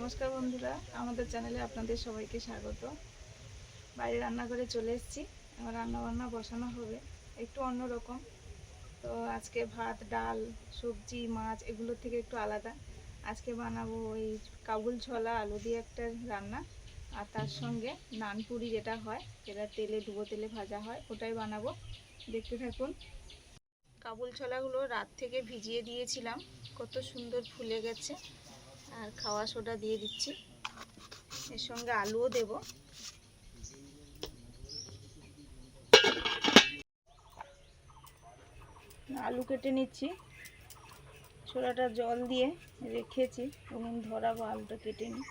নমস্কার বন্ধুরা, আমাদের চ্যানেলে আপনাদের সবাইকে স্বাগত। বাইরে রান্নাঘরে চলে এসেছি। আমার রান্নাবান্না বসানো হবে একটু অন্যরকম। তো আজকে ভাত, ডাল, সবজি, মাছ এগুলোর থেকে একটু আলাদা। আজকে বানাবো ওই কাবুল ছোলা আলু দিয়ে একটা রান্না, আর তার সঙ্গে নানপুরি যেটা হয়, যেটা ডুবো তেলে ভাজা হয়, ওটাই বানাবো। দেখতে থাকুন। কাবুল ছোলাগুলো রাত থেকে ভিজিয়ে দিয়েছিলাম, কত সুন্দর ফুলে গেছে। আর খাওয়া সোডা দিয়ে দিচ্ছি, এর সঙ্গে আলুও দেব। আলু কেটে নিচ্ছি, ছোলাটা জল দিয়ে রেখেছি, উনুন ধরাবো, আলুটা কেটে নিই।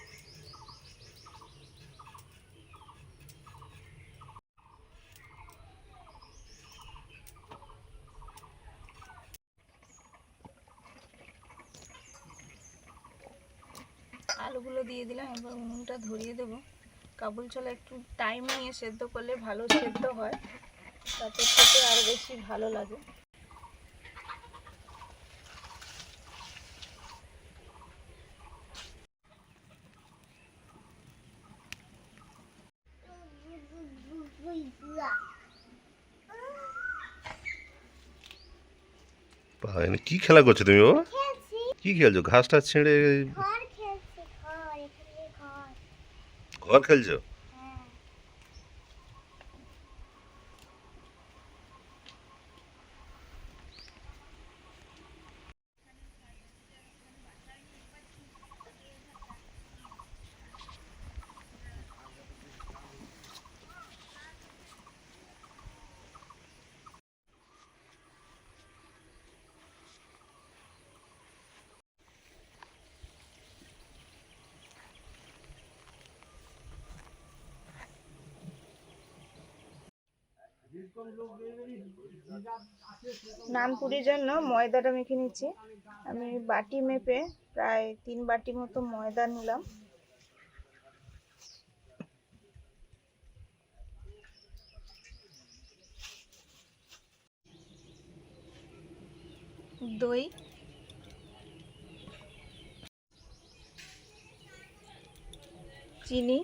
আলুগুলো দিয়ে দিলাম, এবার উনুনটা ধরিয়ে দেব। কাবুল ছোলা একটু টাইম নিয়ে সেদ্ধ করলে ভালো সেদ্ধ হয়, তাতে খেতে আরও বেশি ভালো লাগে। কি খেলা করছো তুমি বাবা? কি খেলছো? ঘাসটা ছেড়ে ঘর খেলছো? নানপুরির জন্য ময়দাটা মেখে নিচ্ছি। আমি বাটি মেপে প্রায় 3 বাটি মতো ময়দা নিলাম। দই, চিনি,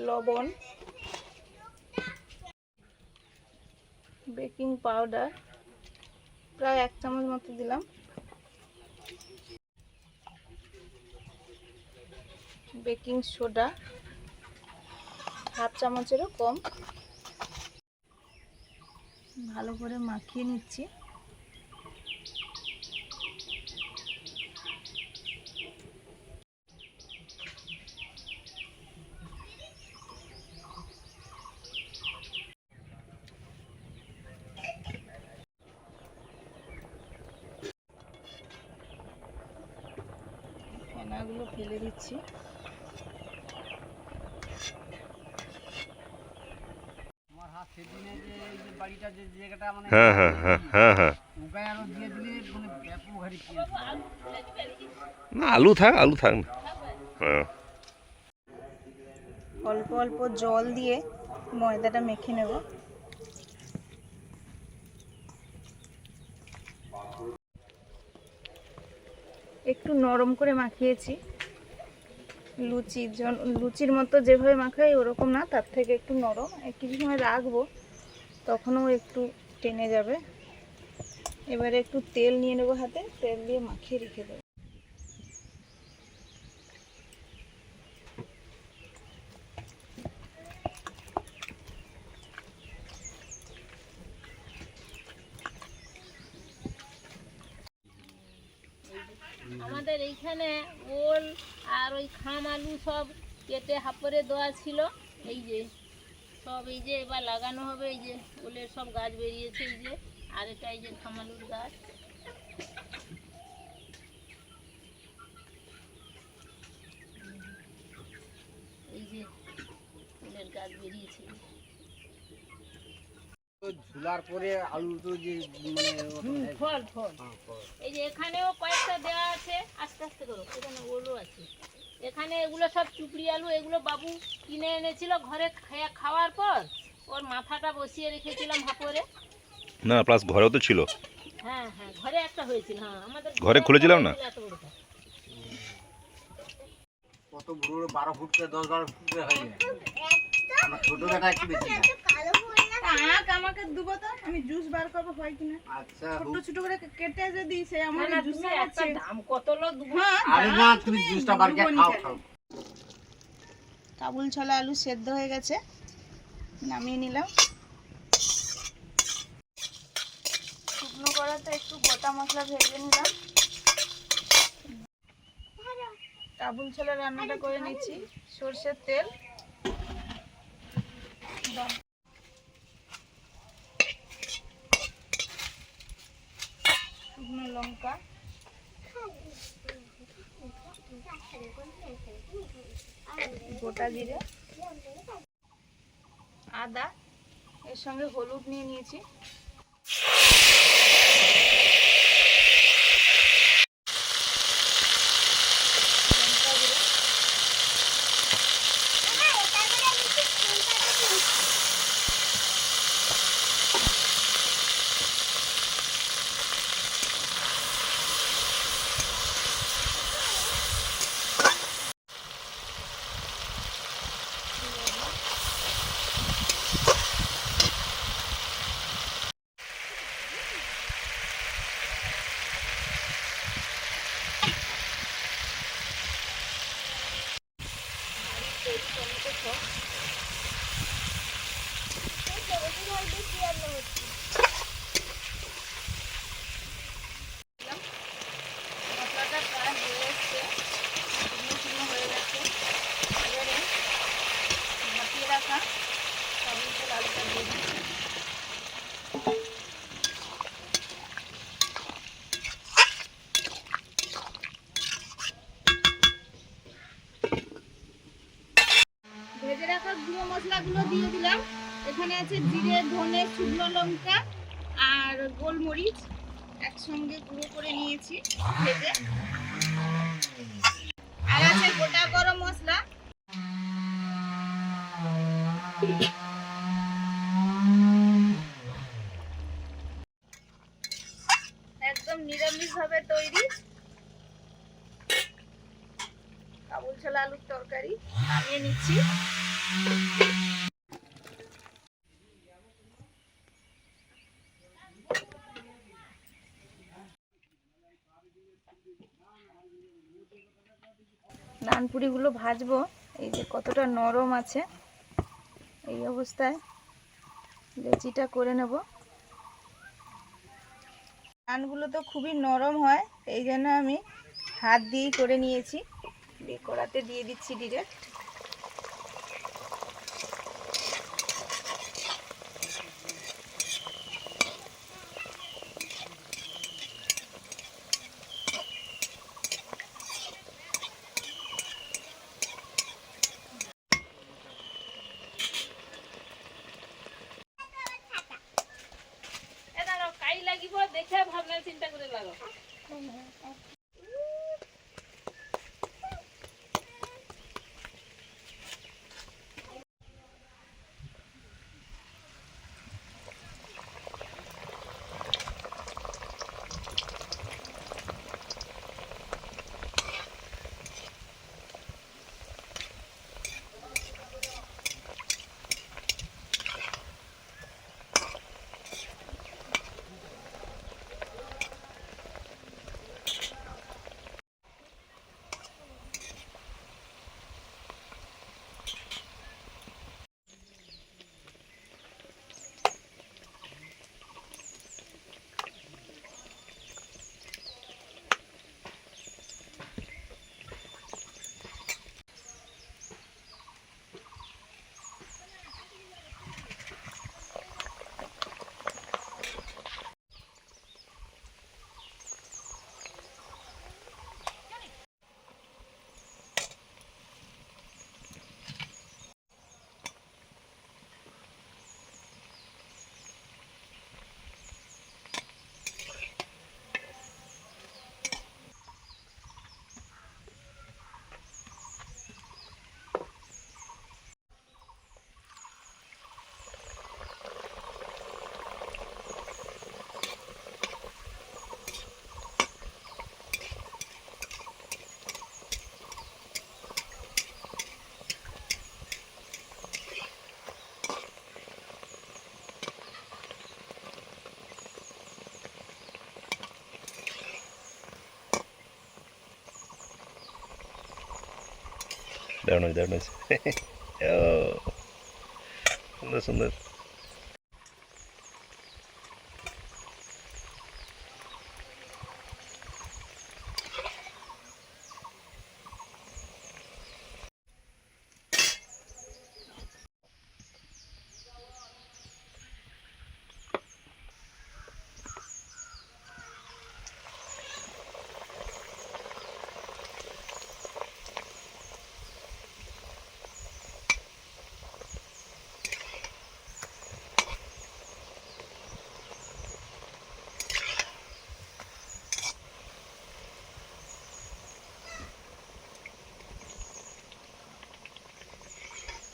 লবণ, বেকিং পাউডার প্রায় 1 চামচ মতো দিলাম, বেকিং সোডা 1/2 চামচেরও কম। ভালো করে মাখিয়ে নিচ্ছি। ফেনাগুলো ফেলে দিচ্ছি। হ্যাঁ হ্যাঁ হ্যাঁ হ্যাঁ হ্যাঁ না, আলু থাক না। হ্যাঁ, অল্প অল্প জল দিয়ে ময়দাটা মেখে নেব। একটু নরম করে মাখিয়েছি। লুচির মতো যেভাবে মাখাই ওরকম না, তার থেকে একটু নরম। কিছু সময় রাখবো, তখনও একটু টেনে যাবে। এবারে একটু তেল নিয়ে নেবো হাতে, তেল দিয়ে মাখিয়ে রেখে দেবো। আমাদের এইখানে ওল আর ওই খাম আলু সব কেটে হাপড়ে দেওয়া ছিল। এই যে সব এই যে এবার লাগানো হবে। এই যে ওলের সব গাছ বেরিয়েছে, এই যে, আর এটা এই যে খাম আলুর গাছ। এই যে ওলের গাছ বেরিয়েছে। ঝুলার পরে আলু তো যে ফল এই যে এখানেও কয়েকটা দেওয়া আছে। আস্তে আস্তে করো, এখানে ওলও আছে। এখানে এগুলো সব চুপড়ি আলু, এগুলো বাবু কিনে এনেছিল ঘরে খাওয়ার পর। ওর মাথাটা বসিয়ে রেখেছিলাম হাপড়ে। না প্লাস ঘরেও তো ছিল। হ্যাঁ হ্যাঁ, ঘরে একটা হয়েছিল। হ্যাঁ, আমাদের ঘরে খুলেছিলাম না? এত বড়টা। কত বড় বড় 12 ফুট করে 10-12 ফুট করে হয়ে যায়। আমার ছোট বেটা একটু বেশি না। আখ আমাকে দেবো তো, আমি জুস বার করবো হয় কিনা। আচ্ছা ছোট ছোট করে কেটে যদি সে না, আমাকে না, জুস তুমি একটা দাম কত লো দেবো? হ্যাঁ আরে না তুমি জুসটা বার করে খাও খাও। কাবুল ছোলা আলু সেদ্ধ হয়ে গেছে, নামিয়ে নিলাম। শুকনো কড়াতে একটু গোটা মশলা ভেজে নিলাম। কাবুল ছোলা রান্নাটা করে নিচ্ছি। সরষের তেল, শুকনো লঙ্কা, গোটা জিরে, আদা, এর সঙ্গে হলুদ নিয়ে নিয়েছি। লঙ্কা গুঁড়ো, টমেটো সস, মশলাটা প্রায় হয়ে এসছে, শুকনো শুকনো হয়ে গেছে। এবারে ভাপিয়ে রাখা কাবুল ছোলা আলুটা দিয়ে দিচ্ছি। ভেজে রাখা গুঁড়ো মশলাগুলো দিয়ে দিলাম। এখানে আছে জিরে, ধনে, শুকনো লঙ্কা আর গোলমরিচ একসঙ্গে গুঁড়ো করে নিয়েছি ভেজে। আর আছে গোটা গরম মশলা। একদম নিরামিষ ভাবে তৈরি কাবুল ছোলা আলুর তরকারি নামিয়ে নিচ্ছি। নানপুরিগুলো ভাজবো, এই যে কতটা নরম আছে, এই অবস্থায় লেচিটা করে নেব। নানগুলো তো খুবই নরম হয়, এই জন্য আমি হাত দিয়েই করে নিয়েছি। দিয়ে কড়াতে দিয়ে দিচ্ছি ডিরেক্ট। কাই লাগিব দেখে ভাবনা চিন্তা করে লাগো। দারুণ হয়েছে, দারুণ হয়েছে। ও, সুন্দর সুন্দর।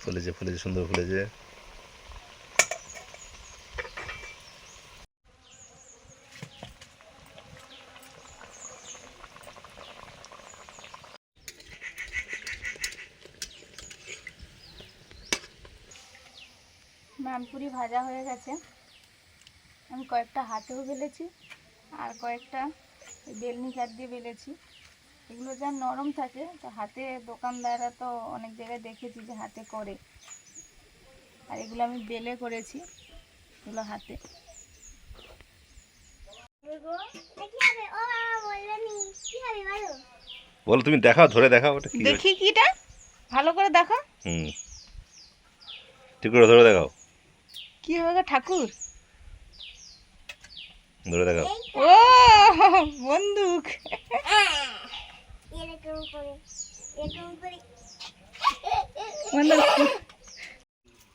ফুলেছে ফুলেছে, সুন্দর ফুলেছে। নানপুরি ভাজা হয়ে গেছে। আমি কয়েকটা হাতেও বেলেছি আর কয়েকটা বেলনি কাঠ দিয়ে বেলেছি। এগুলো যা নরম থাকে, তো হাতে দোকানদাররা তো অনেক জায়গায় দেখেছি যে হাতে করে, আর এগুলো আমি বেলে করেছি, এগুলো হাতে। বলো, তুমি দেখাও, ধরে দেখাও ওটা কি। দেখি কিটা ভালো করে দেখো, হুম, ঠিক করে ধরে দেখাও, কি হবে ঠাকুর। ধরে দেখাও। ও বন্দুক।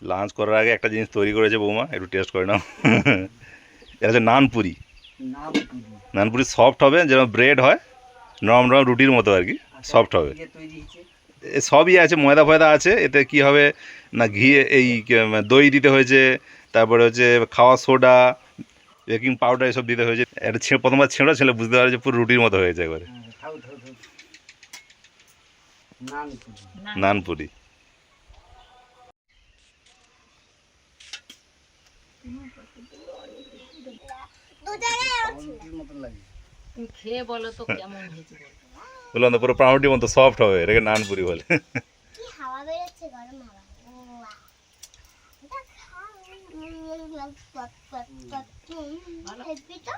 লাঞ্চ করার আগে একটা জিনিস তৈরি করেছে বৌমা, একটু টেস্ট করে নাও। এটা হচ্ছে নানপুরি। নাম নানপুরি সফট হবে, যেরকম ব্রেড হয়, নরম নরম রুটির মতো আর কি, সফট হবে। তৈরি হচ্ছে। এ সবই আছে, ময়দা ফয়দা আছে। এতে কি হবে না, ঘি, এই দই দিতে হয়েছে, তারপরে হচ্ছে খাওয়া সোডা, বেকিং পাউডার এসব দিতে হয়েছে। এটা প্রথমবার ছেঁড়ো, ছেলে বুঝতে পারে যে পুরো রুটির মতো হয়েছে একবারে। খাও খাও খাও। নান নানপুরি। পাউরুটির মতন লাগে। তুমি খেয়ে বলো তো কেমন হয়েছে বলো। বললাম তো, পুরো পাউরুটির মতো সফট হবে, এটাকে নানপুরি বলে। কি হাওয়া বেরোচ্ছে, গরম হাওয়া। হেভি তো।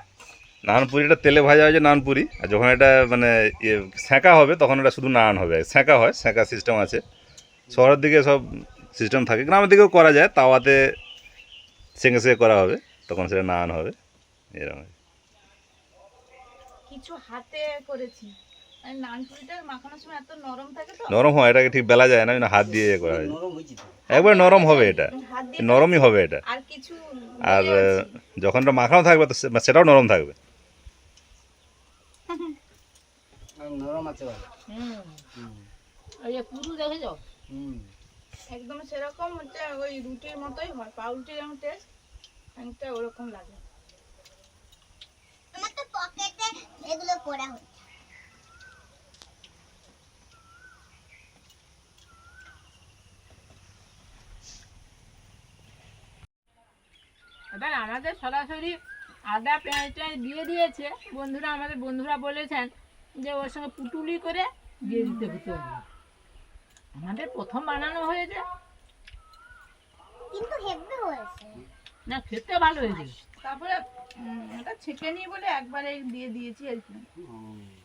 নানপুরিটা তেলে ভাজা হয়েছে নানপুরি, আর যখন এটা মানে সেঁকা হবে তখন এটা শুধু নান হবে। সেঁকা হয়, সেঁকা সিস্টেম আছে। শহরের দিকে সব সিস্টেম থাকে, গ্রামের দিকেও করা যায়, তাওয়াতে সেঁকে সেঁকে করা হবে, তখন সেটা নান হবে এরকম। কিছু হাতে করেছি, আর নানপুরিটা মাখানোর সময় এত নরম থাকে তো, নরম হয়, এটাকে ঠিক বেলা যায় না, ওই জন্য হাত দিয়ে করা হয়। নরম হয়েছে তো। একবার নরম হবে এটা, হাত দিয়ে নরমই হবে এটা। আর কিছু আর লেগে আছে। যখন এটা মাখানো থাকবে তো সেটাও নরম থাকবে। আর নরম আছে ভালো। হুম, ওই যে পুরু দেখে যাও। হুম। একদম সেরকম হচ্ছে, ওই রুটির মতোই হয়, পাউরুটির যেমন টেস্ট অনেকটা ওরকম লাগে। আমার তো পকেটে এগুলো পড়া হচ্ছে। এবার আমাদের সরাসরি আদা পেঁয়াজ টেঁয়াজ দিয়ে দিয়েছে বন্ধুরা, আমাদের বন্ধুরা বলেছেন যে ওর সঙ্গে পুটুলি করে দিয়ে দিতে হতো। আমাদের প্রথম বানানো হয়েছে, কিন্তু হেভি হয়েছে। না খেতে ভালো হয়েছে। তারপরে এটা ছেঁকে নিয়ে বলে একবারে দিয়ে দিয়েছি আর কি। হুম।